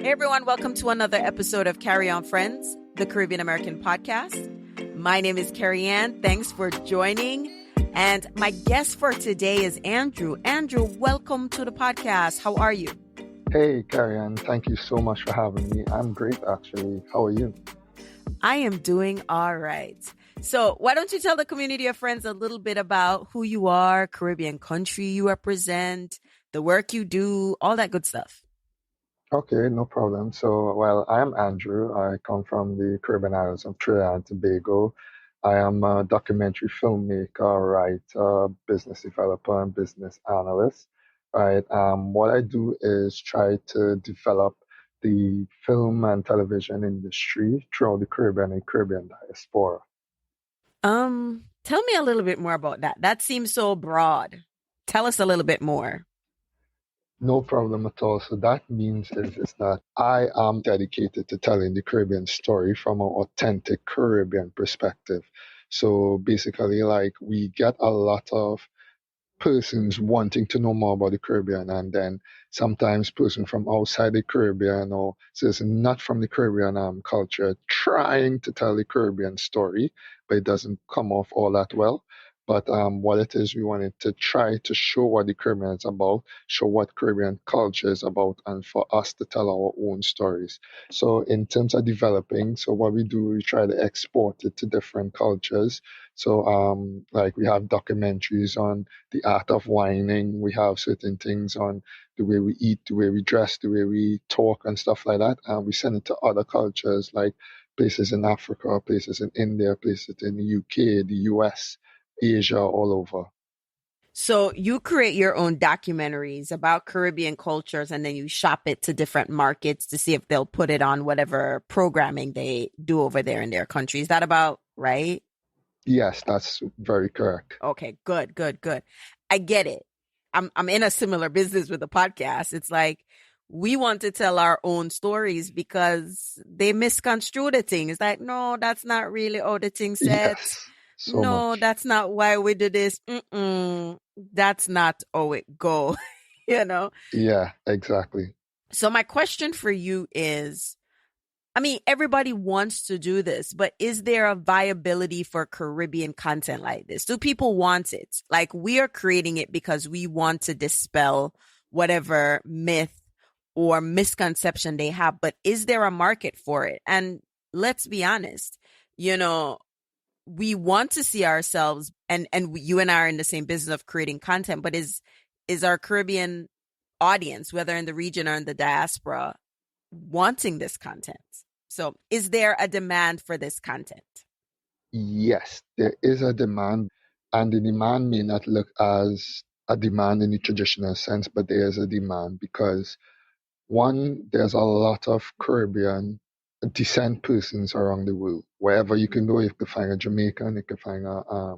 Hey everyone, welcome to another episode of Carry On Friends, the Caribbean American podcast. My name is Carrie Ann. Thanks for joining. And my guest for today is Andrew. Andrew, welcome to the podcast. How are you? Hey, Carrie Ann. Thank you so much for having me. I'm great, actually. How are you? I am doing all right. So why don't you tell the community of friends a little bit about who you are, Caribbean country you represent, the work you do, all that good stuff. Okay, no problem. So, well, I'm Andrew. I come from the Caribbean islands of Trinidad and Tobago. I am a documentary filmmaker, writer, business developer, and business analyst. Right. What I do is try to develop the film and television industry throughout the Caribbean and Caribbean diaspora. Tell me a little bit more about that. That seems so broad. Tell us a little bit more. No problem at all. So that means is that I am dedicated to telling the Caribbean story from an authentic Caribbean perspective. So basically, like we get a lot of persons wanting to know more about the Caribbean, and then sometimes person from outside the Caribbean or citizen not from the Caribbean culture trying to tell the Caribbean story, but it doesn't come off all that well. But what it is, we wanted to try to show what the Caribbean is about, show what Caribbean culture is about, and for us to tell our own stories. So in terms of developing, so what we do, we try to export it to different cultures. So like we have documentaries on the art of whining. We have certain things on the way we eat, the way we dress, the way we talk, and stuff like that. And we send it to other cultures, like places in Africa, places in India, places in the UK, the US, Asia, all over. So you create your own documentaries about Caribbean cultures and then you shop it to different markets to see if they'll put it on whatever programming they do over there in their country. Is that about right? Yes, that's very correct. Okay, good. I get it. I'm in a similar business with the podcast. It's like we want to tell our own stories because they misconstrue the thing. It's like, no, that's not really how the thing said. Yes, so No, much. that's not why we do this. That's not how it go, you know? Yeah, exactly. So my question for you is, I mean, everybody wants to do this, but is there a viability for Caribbean content like this? Do people want it? Like we are creating it because we want to dispel whatever myth or misconception they have, but is there a market for it? And let's be honest, you know, we want to see ourselves and you and I are in the same business of creating content, but is our Caribbean audience, whether in the region or in the diaspora, wanting this content? So is there a demand for this content? Yes, there is a demand, and the demand may not look as a demand in the traditional sense, but there is a demand because one, there's a lot of Caribbean descent persons around the world. Wherever you can go, you can find a Jamaican, you can find a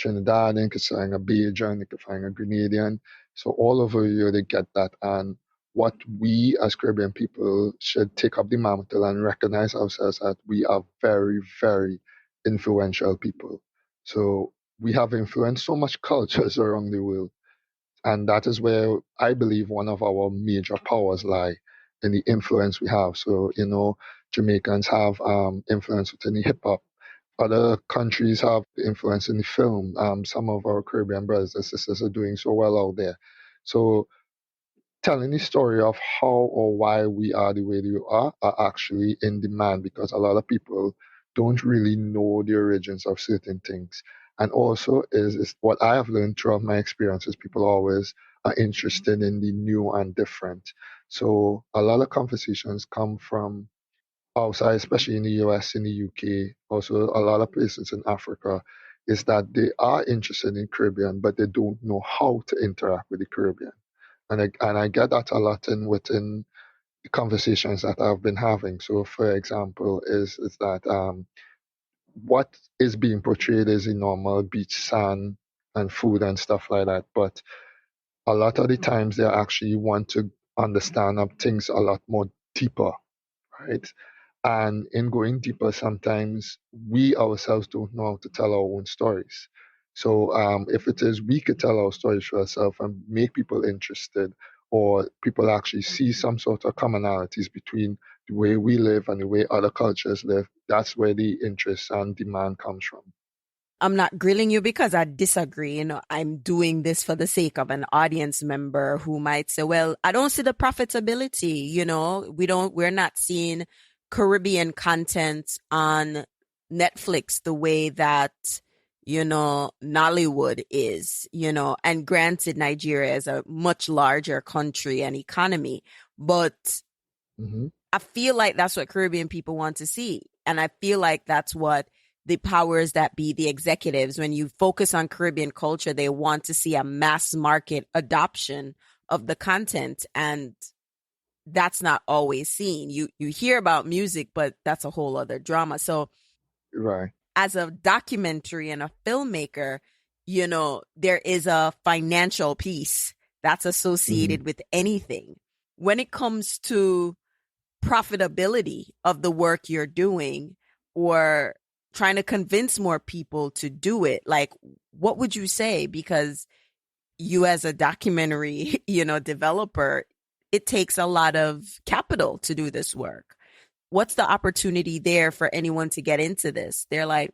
Trinidadian, you can find a Bajan, you can find a Grenadian. So all over you, they get that. And what we as Caribbean people should take up the mantle and recognize ourselves that we are very, very influential people. So we have influenced so much cultures around the world. And that is where I believe one of our major powers lie in the influence we have. So, Jamaicans have influence within the hip hop. Other countries have influence in the film. Some of our Caribbean brothers and sisters are doing so well out there. So, telling the story of how or why we are the way we are actually in demand because a lot of people don't really know the origins of certain things. And also is what I have learned throughout my experiences, people always are interested in the new and different. So a lot of conversations come from outside, especially in the US, in the UK, also a lot of places in Africa, is that they are interested in Caribbean, but they don't know how to interact with the Caribbean. And I get that a lot within the conversations that I've been having. So, for example, is that what is being portrayed is a normal beach, sand, and food and stuff like that. But a lot of the times, they actually want to understand things a lot more deeper, right? And in going deeper, sometimes we ourselves don't know how to tell our own stories. So if it is we could tell our stories for ourselves and make people interested, or people actually see some sort of commonalities between the way we live and the way other cultures live, that's where the interest and demand comes from. I'm not grilling you because I disagree. I'm doing this for the sake of an audience member who might say, well, I don't see the profitability. We're not seeing Caribbean content on Netflix the way that, Nollywood is, and granted, Nigeria is a much larger country and economy, but Mm-hmm. I feel like that's what Caribbean people want to see. And I feel like that's what the powers that be, the executives, when you focus on Caribbean culture, they want to see a mass market adoption of the content. And that's not always seen. You hear about music, but that's a whole other drama. So Right. as a documentary and a filmmaker, there is a financial piece that's associated Mm-hmm. with anything. When it comes to profitability of the work you're doing or trying to convince more people to do it, like, what would you say? Because you as a documentary, developer, it takes a lot of capital to do this work. What's the opportunity there for anyone to get into this? They're like,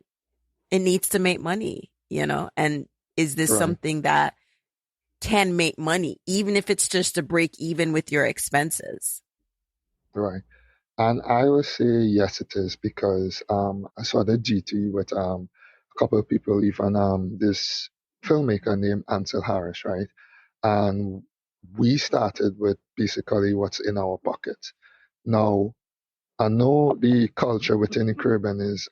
it needs to make money, and is this Right. something that can make money, even if it's just to break even with your expenses? Right. And I will say yes, it is because I saw the GT with a couple of people, even this filmmaker named Ansel Harris, right? And we started with basically what's in our pocket. Now, I know the culture within the Caribbean is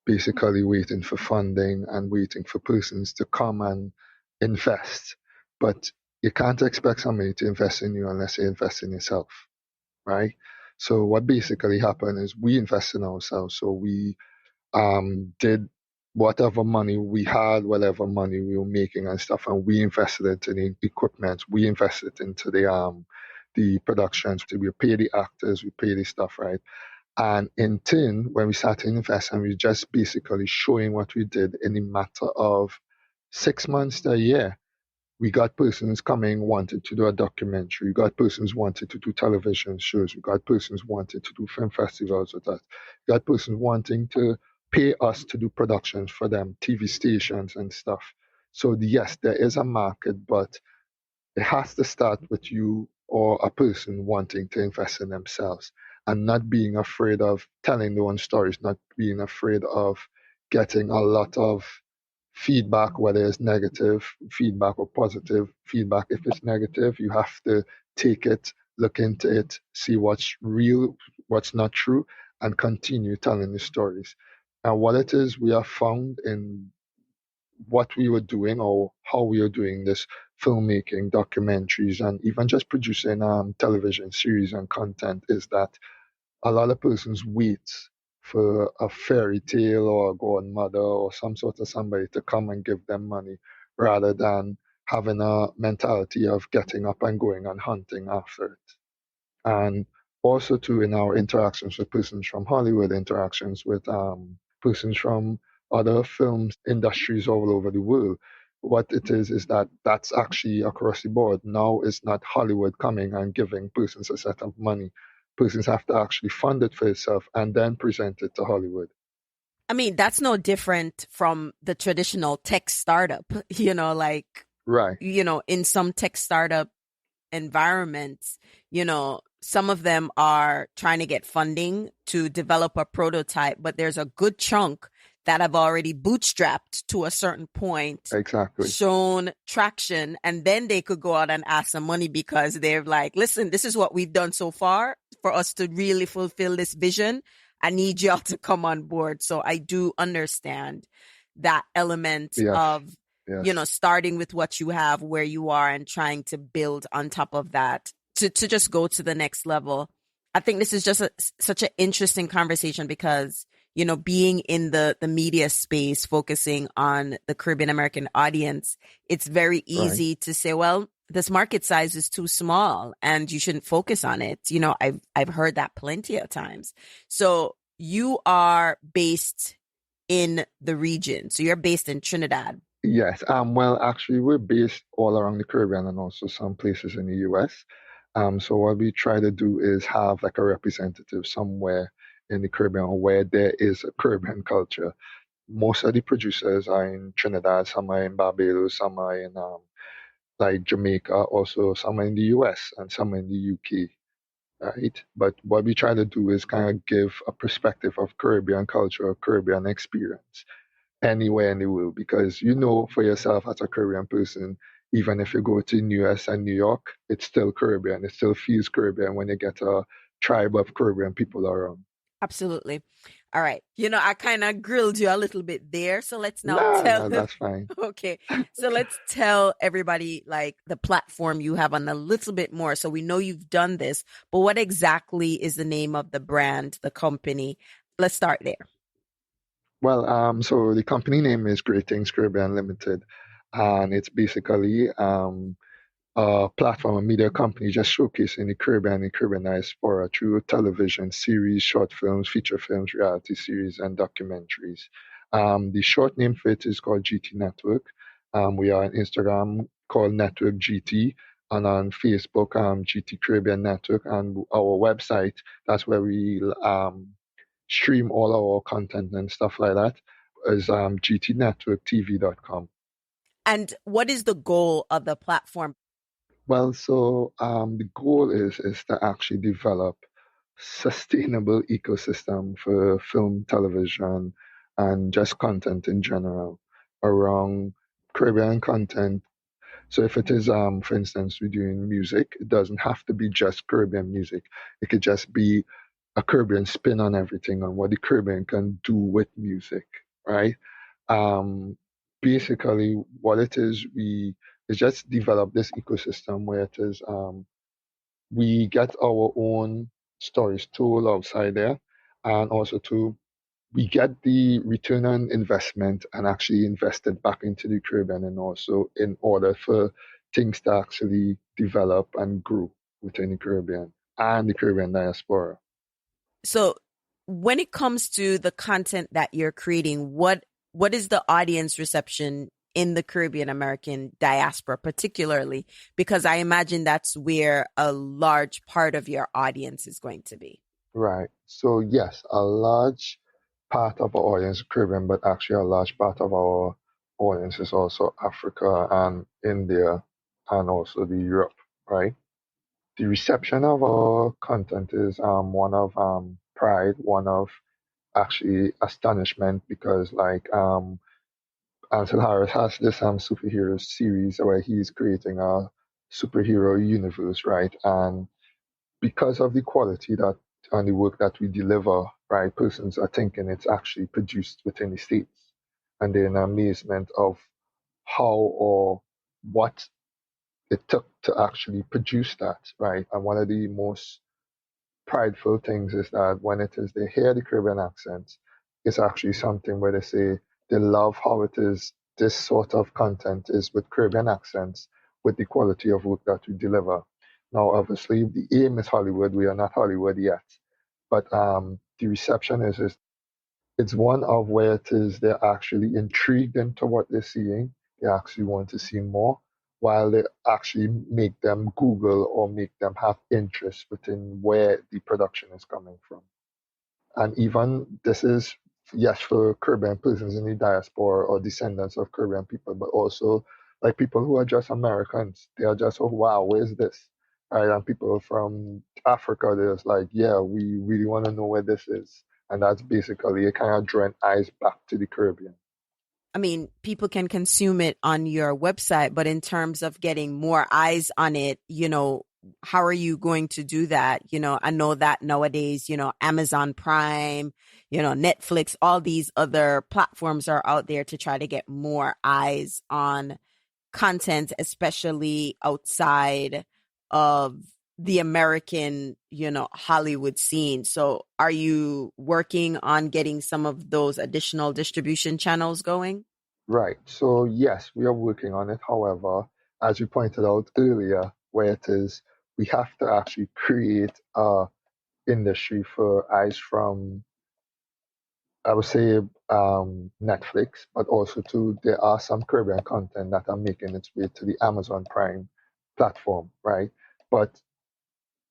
basically waiting for funding and waiting for persons to come and invest, but you can't expect somebody to invest in you unless you invest in yourself, right? So what basically happened is we invest in ourselves. So we did whatever money we had, whatever money we were making and stuff, and we invested it in the equipment. We invested into the productions. We pay the actors, we pay the stuff, right? And in turn, when we started to invest, and we just basically showing what we did in a matter of 6 months to a year, we got persons coming wanted to do a documentary. We got persons wanted to do television shows. We got persons wanted to do film festivals with us. We got persons wanting to pay us to do productions for them, TV stations and stuff. So yes, there is a market, but it has to start with you or a person wanting to invest in themselves and not being afraid of telling their own stories, not being afraid of getting a lot of feedback, whether it's negative feedback or positive feedback. If it's negative, you have to take it, look into it, see what's real, what's not true, and continue telling the stories. And what it is we have found in what we were doing or how we are doing this filmmaking, documentaries, and even just producing television series and content is that a lot of persons wait for a fairy tale or a godmother or some sort of somebody to come and give them money rather than having a mentality of getting up and going and hunting after it. And also too in our interactions with persons from Hollywood, interactions with persons from other film industries all over the world. What it is that that's actually across the board. Now it's not Hollywood coming and giving persons a set of money. Persons have to actually fund it for itself and then present it to Hollywood. I mean, that's no different from the traditional tech startup, Right. in some tech startup environments, some of them are trying to get funding to develop a prototype, but there's a good chunk that have already bootstrapped to a certain point, Exactly. shown traction, and then they could go out and ask some money because they're like, listen, this is what we've done so far. For us to really fulfill this vision, I need y'all to come on board. So I do understand that element Yes. of, Yes. starting with what you have, where you are, and trying to build on top of that to just go to the next level. I think this is just such an interesting conversation because, being in the media space, focusing on the Caribbean American audience, it's very easy to say, well, this market size is too small and you shouldn't focus on it. I've heard that plenty of times. So you are based in the region. So you're based in Trinidad. Yes. Well, actually, we're based all around the Caribbean and also some places in the US. So what we try to do is have like a representative somewhere in the Caribbean where there is a Caribbean culture. Most of the producers are in Trinidad, some are in Barbados, some are in like Jamaica, also some are in the US and some are in the UK, right? But what we try to do is kind of give a perspective of Caribbean culture, Caribbean experience anywhere in the world because you know for yourself as a Caribbean person, even if you go to the US and New York, it's still Caribbean. It still feels Caribbean when you get a tribe of Caribbean people around. Absolutely. All right. I kind of grilled you a little bit there. So let's now Nah, tell. nah, that's fine. Okay. So let's tell everybody like the platform you have on a little bit more. So we know you've done this, but what exactly is the name of the brand, the company? Let's start there. Well, so the company name is Great Things Caribbean Limited, and it's basically a platform, a media company just showcasing the Caribbean and Caribbean diaspora through television series, short films, feature films, reality series, and documentaries. The short name for it is called GT Network. We are on Instagram called Network GT and on Facebook, GT Caribbean Network, and our website, that's where we stream all our content and stuff like that, is gtnetworktv.com. And what is the goal of the platform? Well, so the goal is to actually develop sustainable ecosystem for film, television, and just content in general around Caribbean content. So if it is, for instance, we're doing music, it doesn't have to be just Caribbean music. It could just be a Caribbean spin on everything on what the Caribbean can do with music, right? Um, Basically, what it is, we is just develop this ecosystem where it is we get our own stories told outside there, and also to we get the return on investment and actually invest it back into the Caribbean, and also in order for things to actually develop and grow within the Caribbean and the Caribbean diaspora. So when it comes to the content that you're creating, what is the audience reception in the Caribbean American diaspora, particularly? Because I imagine that's where a large part of your audience is going to be. Right. So yes, a large part of our audience is Caribbean, but actually a large part of our audience is also Africa and India and also the Europe, right? The reception of our content is one of pride, one of actually astonishment because like Ansel Harris has this superhero series where he's creating a superhero universe, right? And because of the quality that and the work that we deliver, right, persons are thinking it's actually produced within the States. And they're in amazement of how or what it took to actually produce that, right? And one of the most prideful things is that when it is they hear the Caribbean accent, it's actually something where they say they love how it is this sort of content is with Caribbean accents with the quality of work that we deliver. Now, obviously, the aim is Hollywood. We are not Hollywood yet, but the reception is it's one of where it is they're actually intrigued into what they're seeing. They actually want to see more, while they actually make them Google or make them have interest within where the production is coming from. And even this is, yes, for Caribbean persons in the diaspora or descendants of Caribbean people, but also like people who are just Americans. They are just, oh, wow, where's this? Right? And people from Africa, they're just like, yeah, we really want to know where this is. And that's basically a kind of drawing eyes back to the Caribbean. I mean, people can consume it on your website, but in terms of getting more eyes on it, how are you going to do that? I know that nowadays, Amazon Prime, Netflix, all these other platforms are out there to try to get more eyes on content, especially outside of the American, Hollywood scene. So are you working on getting some of those additional distribution channels going? Right. So, yes, we are working on it. However, as you pointed out earlier, where it is, we have to actually create a industry for eyes from I would say Netflix, but also too there are some Caribbean content that are making its way to the Amazon Prime platform, right? But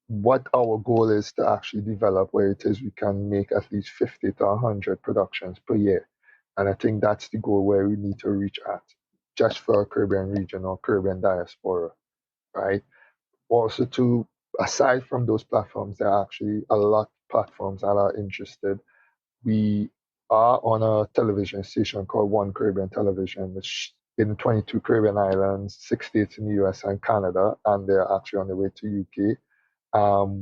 what our goal is to actually develop where it is we can make at least 50 to 100 productions per year. And I think that's the goal where we need to reach at, just for our Caribbean region or Caribbean diaspora, right? Also, to aside from those platforms, there are actually a lot of platforms that are interested. We are on a television station called One Caribbean Television, which in 22 Caribbean islands, 6 states in the US and Canada, and they're actually on the way to UK.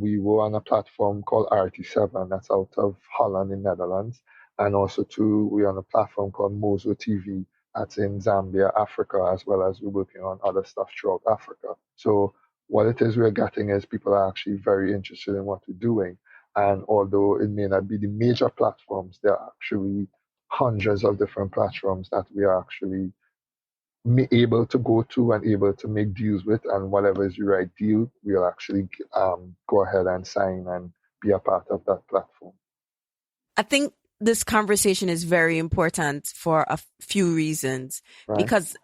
We were on a platform called RT7, that's out of Holland in Netherlands. And also too, we're on a platform called Mozo TV, that's in Zambia, Africa, as well as we're working on other stuff throughout Africa. So what it is we're getting is people are actually very interested in what we're doing. And although it may not be the major platforms, there are actually hundreds of different platforms that we are actually able to go to and able to make deals with, and whatever is the right deal, we'll actually go ahead and sign and be a part of that platform. I think this conversation is very important for a few reasons, Right. because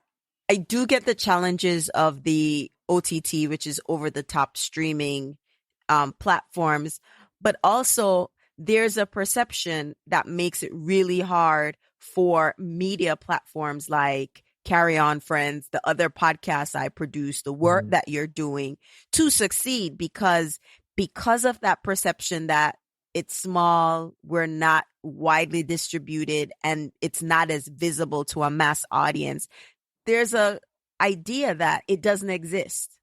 I do get the challenges of the OTT, which is over the top streaming platforms, but also there's a perception that makes it really hard for media platforms like Carry On Friends, the other podcasts I produce, the work that you're doing to succeed because of that perception that it's small, we're not widely distributed, and it's not as visible to a mass audience. There's a idea that it doesn't exist.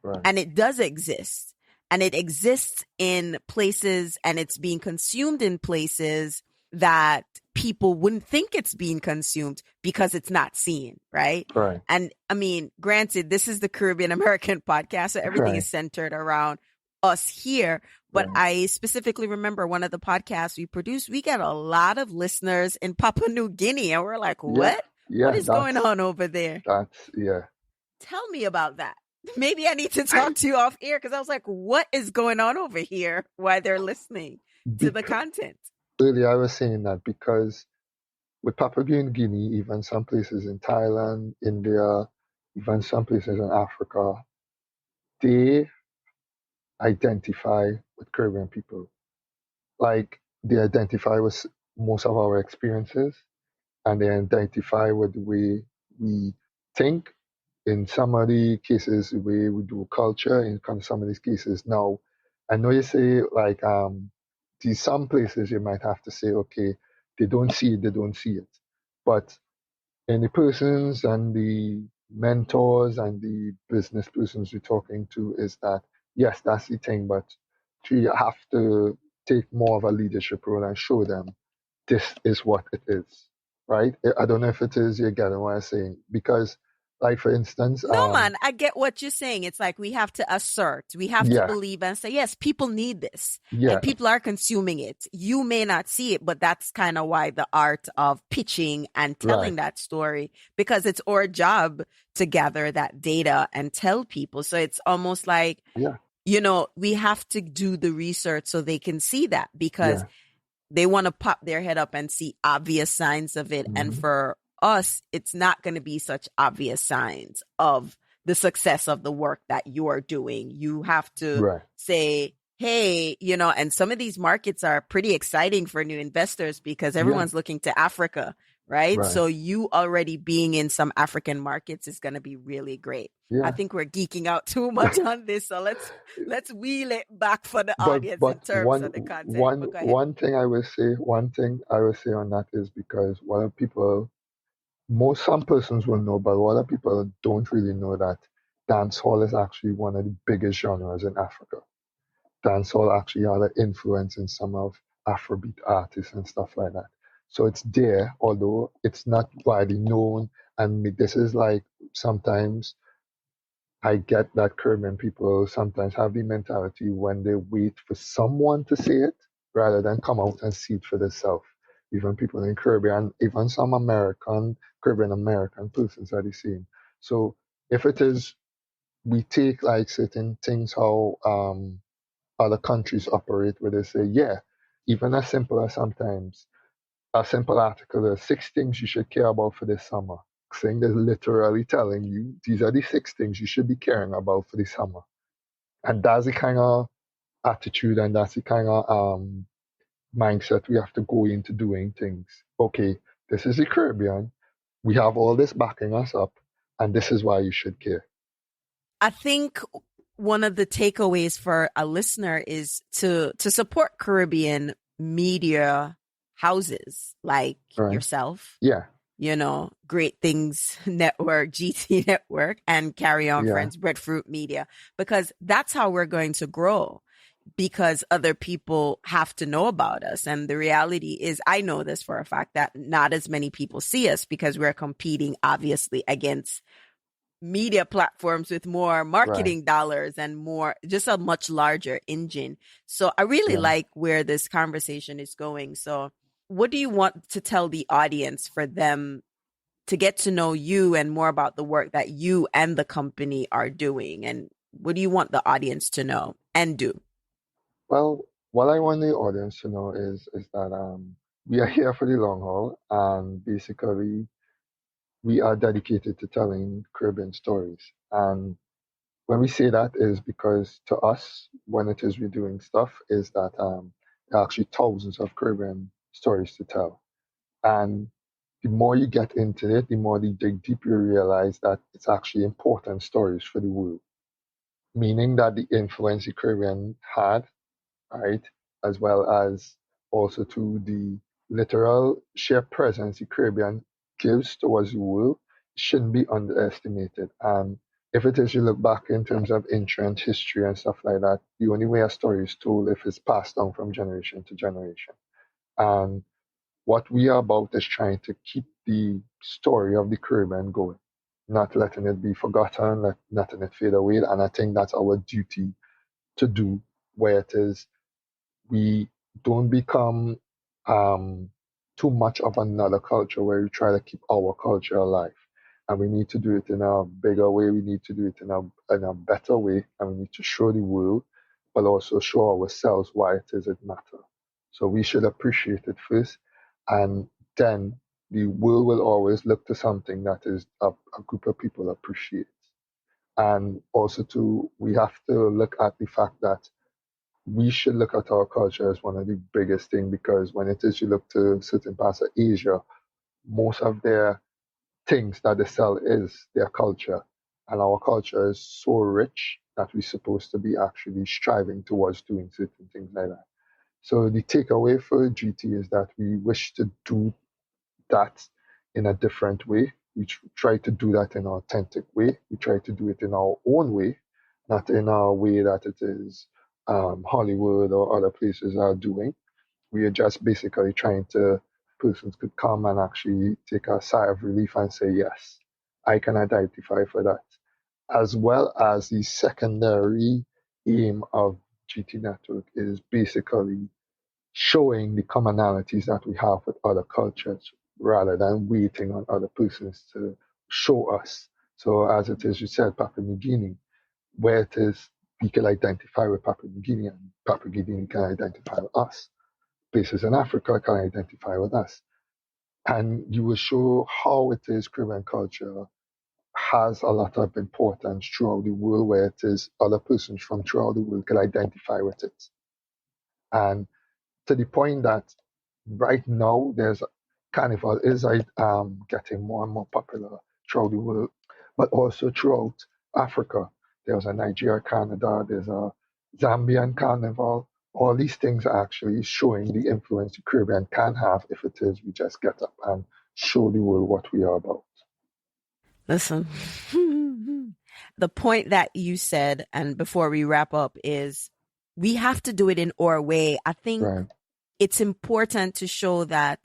Right. And it does exist. And it exists in places, and it's being consumed in places that people wouldn't think it's being consumed because it's not seen, right? Right. And I mean, granted, this is the Caribbean American podcast, so everything is centered around us here. But I specifically remember one of the podcasts we produced, we got a lot of listeners in Papua New Guinea, and we're like, what? What is going on over there? Tell me about that. Maybe I need to talk to you off air, because I was like, what is going on over here while they're listening to the content? Earlier, I was saying that because with Papua New Guinea, even some places in Thailand, India, even some places in Africa, they identify with Caribbean people. Like, they identify with most of our experiences, and they identify with the way we think. In some of the cases, the way we do culture. In some of these cases, now, I know you say like these some places you might have to say, okay, they don't see it, but in the persons and the mentors and the business persons you're talking to, is that yes, that's the thing, but you have to take more of a leadership role and show them this is what it is, right? I don't know if it is, you're getting what I'm saying, because like, for instance, no, man, I get what you're saying. It's like we have to assert, we have to believe and say, yes, people need this, and people are consuming it. You may not see it, but that's kind of why the art of pitching and telling that story, because it's our job to gather that data and tell people. So it's almost like, you know, we have to do the research so they can see that, because they want to pop their head up and see obvious signs of it. And for us, it's not going to be such obvious signs of the success of the work that you're doing. You have to say, hey, you know, and some of these markets are pretty exciting for new investors because everyone's looking to Africa, right? So you already being in some African markets is going to be really great. I think we're geeking out too much on this, so let's wheel it back for the audience in terms of the content. One thing I will say on that is, because what people, some persons will know, but a lot of people don't really know that dancehall is actually one of the biggest genres in Africa. Dancehall actually had an influence in some of Afrobeat artists and stuff like that. So it's there, although it's not widely known. And this is like, sometimes I get that Caribbean people sometimes have the mentality when they wait for someone to say it rather than come out and see it for themselves. Even people in Caribbean, even some Caribbean American persons are the same. So if it is, we take like certain things how other countries operate, where they say, even as simple as sometimes a simple article, the 6 things you should care about for this summer. Saying they're literally telling you these are the 6 things you should be caring about for this summer. And that's the kind of attitude and that's the kind of mindset we have to go into doing things. Okay, this is the Caribbean. We have all this backing us up, and this is why you should care. I think one of the takeaways for a listener is to support Caribbean media houses like yourself. Yeah. Great Things Network, GT Network, and Carry On Friends, Breadfruit Media, because that's how we're going to grow, because other people have to know about us. And the reality is, I know this for a fact, that not as many people see us because we're competing obviously against media platforms with more marketing dollars and more, just a much larger engine. So I really like where this conversation is going. So what do you want to tell the audience for them to get to know you and more about the work that you and the company are doing? And what do you want the audience to know and do? Well, what I want the audience to know is that we are here for the long haul, and basically we are dedicated to telling Caribbean stories. And when we say that is because to us, when it is we're doing stuff, is that there are actually thousands of Caribbean stories to tell. And the more you get into it, the more you dig deep, you realize that it's actually important stories for the world. Meaning that the influence the Caribbean had, right, as well as also to the literal sheer presence the Caribbean gives towards the world, shouldn't be underestimated. And if it is, you look back in terms of ancient history and stuff like that, the only way a story is told if it's passed down from generation to generation. And what we are about is trying to keep the story of the Caribbean going, not letting it be forgotten, not letting it fade away. And I think that's our duty to do, where it is we don't become too much of another culture, where we try to keep our culture alive. And we need to do it in a bigger way. We need to do it in a better way. And we need to show the world, but also show ourselves why it is it matters. So we should appreciate it first. And then the world will always look to something that is a group of people appreciate. And also we have to look at the fact that we should look at our culture as one of the biggest things, because when it is you look to certain parts of Asia, most of their things that they sell is their culture. And our culture is so rich that we're supposed to be actually striving towards doing certain things like that. So the takeaway for GT is that we wish to do that in a different way. We try to do that in an authentic way. We try to do it in our own way, not in a way that it is Hollywood or other places are doing. We are just basically trying to, persons could come and actually take a sigh of relief and say, yes, I can identify for that. As well as the secondary aim of GT Network is basically showing the commonalities that we have with other cultures rather than waiting on other persons to show us. So as it is, you said, Papua New Guinea, where it is we can identify with Papua New Guinea and Papua New Guinea can identify with us. Places in Africa can identify with us. And you will show how it is Caribbean culture has a lot of importance throughout the world, where it is other persons from throughout the world can identify with it. And to the point that right now there's Carnival is getting more and more popular throughout the world, but also throughout Africa. There's a Nigeria Canada, there's a Zambian Carnival. All these things are actually showing the influence the Caribbean can have if it is we just get up and show the world what we are about. Listen, the point that you said, and before we wrap up, is we have to do it in our way. I think it's important to show that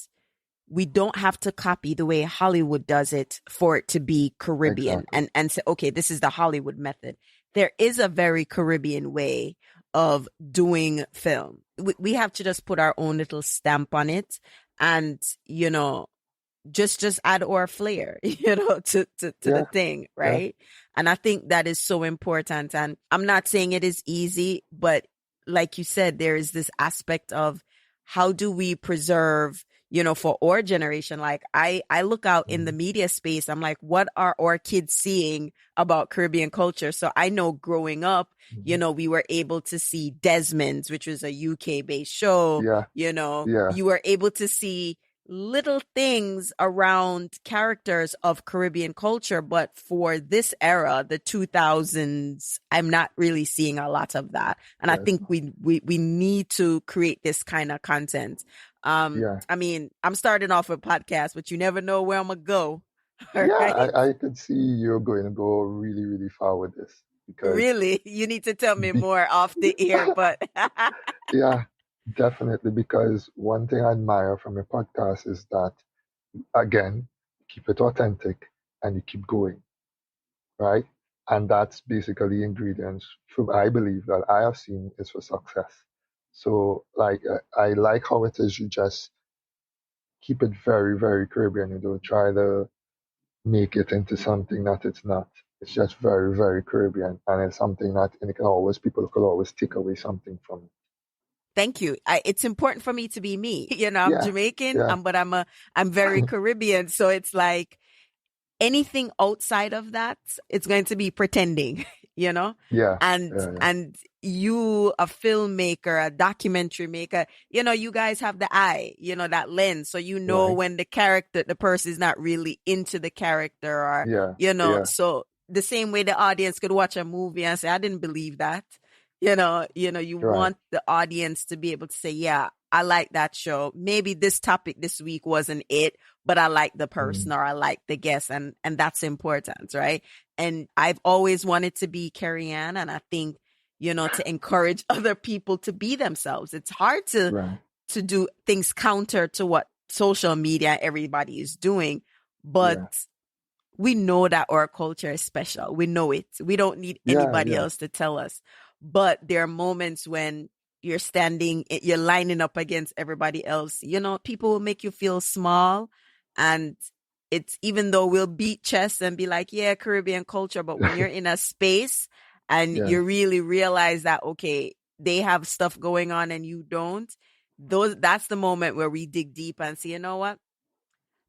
we don't have to copy the way Hollywood does it for it to be Caribbean and say, okay, this is the Hollywood method. There is a very Caribbean way of doing film. We have to just put our own little stamp on it and, just add our flair, to the thing, right? Yeah. And I think that is so important. And I'm not saying it is easy, but like you said, there is this aspect of how do we preserve, for our generation. Like I look out in the Mm-hmm. media space. I'm like, what are our kids seeing about Caribbean culture? So I know growing up, Mm-hmm. we were able to see Desmond's, which was a UK based show. Yeah, yeah, You were able to see little things around characters of Caribbean culture. But for this era, the 2000s, I'm not really seeing a lot of that. And I yes, think we need to create this kind of content. yeah. I mean, I'm starting off with podcast, but you never know where I'm gonna go. All Yeah, right. I could see you're going to go really, really far with this because, Really? You need to tell me be, more off the air, but yeah, definitely. Because one thing I admire from your podcast is that, again, keep it authentic and you keep going, right? And that's basically ingredients from, I believe, that I have seen is for success. So, like, I like how it is you just keep it very, very Caribbean. You don't try to make it into something that it's not. It's just very, very Caribbean, and it's something that and it can always people could always take away something from it. thank you. It's important for me to be me. I'm Yeah, Jamaican, yeah, but I'm very Caribbean, so it's like anything outside of that, it's going to be pretending, you know? yeah, And yeah, yeah. and you, a filmmaker, a documentary maker, you guys have the eye, that lens. So Right. when the person is not really into the character or, Yeah, yeah, so the same way the audience could watch a movie and say, I didn't believe that. You right. want the audience to be able to say, yeah, I like that show. Maybe this topic this week wasn't it, but I like the person Mm, or I like the guest, and that's important, right? And I've always wanted to be Carrie Ann, and I think to encourage other people to be themselves. It's hard right. to do things counter to what social media everybody is doing, but Yeah, we know that our culture is special. We know it. We don't need yeah, anybody yeah, else to tell us. But there are moments when you're lining up against everybody else. People will make you feel small. And it's even though we'll beat chest and be like, yeah, Caribbean culture. But when you're in a space and yeah, you really realize that, okay, they have stuff going on and you don't, that's the moment where we dig deep and say, you know what?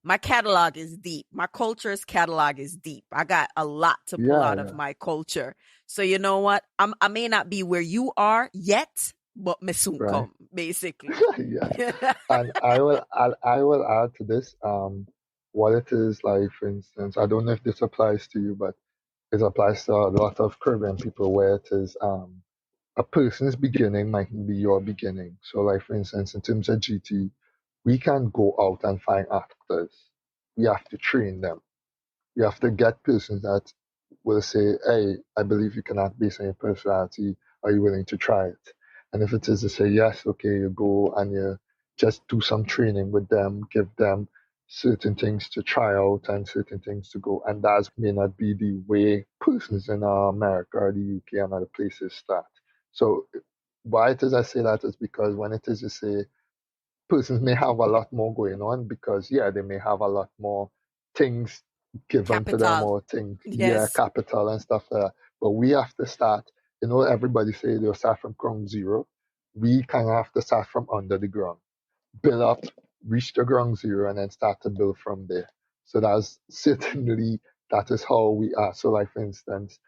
My catalog is deep. My culture's catalog is deep. I got a lot to pull yeah, out of yeah, my culture. So you know what? I may not be where you are yet, but me soon right. come, basically. Yeah. And I will add to this, what it is like, for instance, I don't know if this applies to you, but it applies to a lot of Caribbean people where it is a person's beginning might be your beginning. So, like for instance, in terms of GT, we can't go out and find actors. We have to train them. You have to get persons that will say, hey, I believe you can act based on your personality. Are you willing to try it? And if it is to say yes, okay, you go and you just do some training with them, give them certain things to try out and certain things to go. And that may not be the way persons in America or the UK and other places start. So why it is I say that is because when it is you say persons may have a lot more going on because yeah, they may have a lot more things given to them Capital. or things, yeah, Yes. capital and stuff like that. But we have to start, everybody say they'll start from ground zero. We kind of have to start from under the ground, build up, reach the ground zero, and then start to build from there. So that's certainly that is how we are. So like for instance,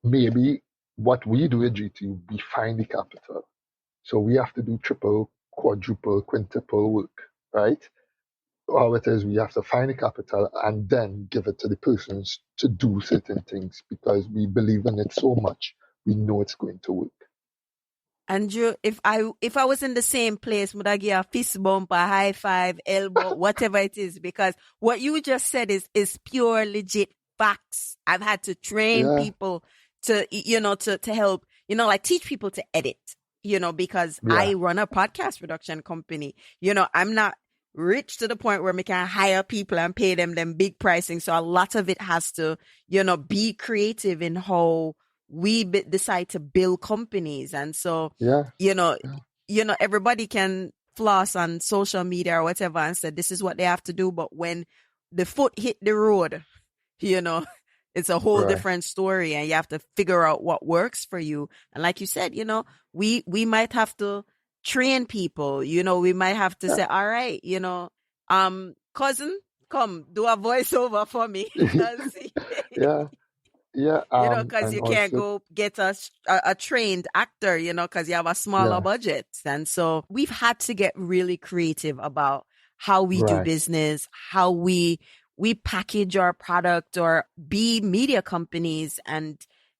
maybe what we do at GT, we find the capital. So we have to do triple, quadruple, quintuple work, right? All it is, we have to find the capital and then give it to the persons to do certain things because we believe in it so much, we know it's going to work. Andrew, if I was in the same place, would I give a fist bump, a high five, elbow, whatever it is? Because what you just said is pure legit facts. I've had to train Yeah, people to help, like teach people to edit, because yeah, I run a podcast production company. I'm not rich to the point where we can hire people and pay them big pricing. So a lot of it has to, be creative in how we decide to build companies. And so, yeah, you know, yeah, everybody can floss on social media or whatever and say this is what they have to do. But when the foot hit the road, you know, it's a whole right, different story and you have to figure out what works for you. And like you said, we might have to train people. We might have to say, all right, cousin, come do a voiceover for me. Yeah, yeah. Because And you can't also, go get a trained actor, because you have a smaller yeah, budget. And so we've had to get really creative about how we do right. business, how we package our product or be media companies and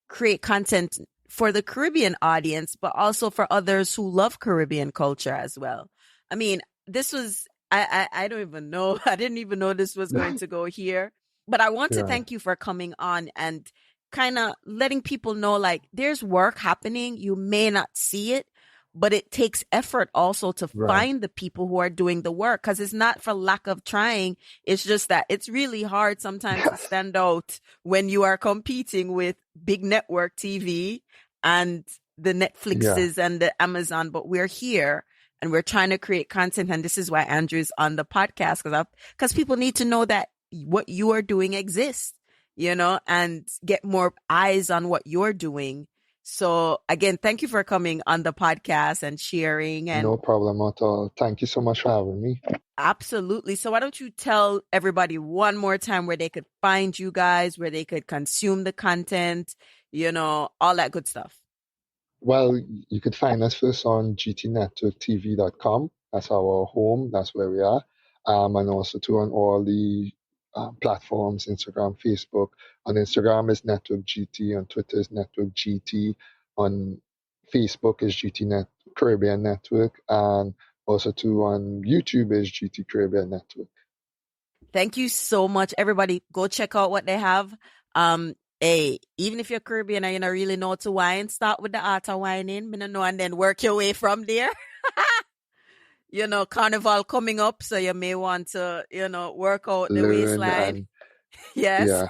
create content for the Caribbean audience, but also for others who love Caribbean culture as well. I mean, this was, I don't even know. I didn't even know this was going to go here, but I want to Yeah. thank you for coming on and kind of letting people know, like, there's work happening. You may not see it, but it takes effort also to Right. find the people who are doing the work, because it's not for lack of trying. It's just that it's really hard sometimes to Yes. stand out when you are competing with big network TV and the Yeah. Netflixes and the Amazon, but we're here and we're trying to create content. And this is why Andrew's on the podcast, because people need to know that what you are doing exists, and get more eyes on what you're doing. So again, thank you for coming on the podcast and sharing. And No problem at all. Thank you so much for having me. absolutely. So why don't you tell everybody one more time where they could find you guys, where they could consume the content, all that good stuff. Well, you could find us first on gtnetworktv.com. That's our home. That's where we are. And also too on all the platforms, Instagram, Facebook. On Instagram is Network GT. On Twitter is Network GT. On Facebook is Caribbean Network. And also too on YouTube is GT Caribbean Network. Thank you so much, everybody. Go check out what they have. Hey, even if you're Caribbean and you don't really know to wine, start with the art of whining, and then work your way from there. Carnival coming up, so you may want to, work out the Learn waistline. and Yes. yeah.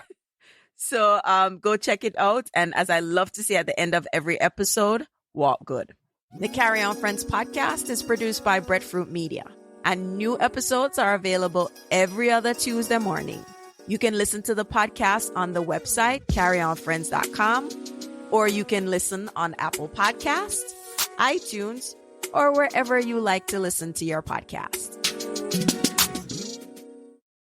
So go check it out. And as I love to say at the end of every episode, walk good. The Carry On Friends podcast is produced by Breadfruit Media, and new episodes are available every other Tuesday morning. You can listen to the podcast on the website, carryonfriends.com, or you can listen on Apple Podcasts, iTunes, or wherever you like to listen to your podcast.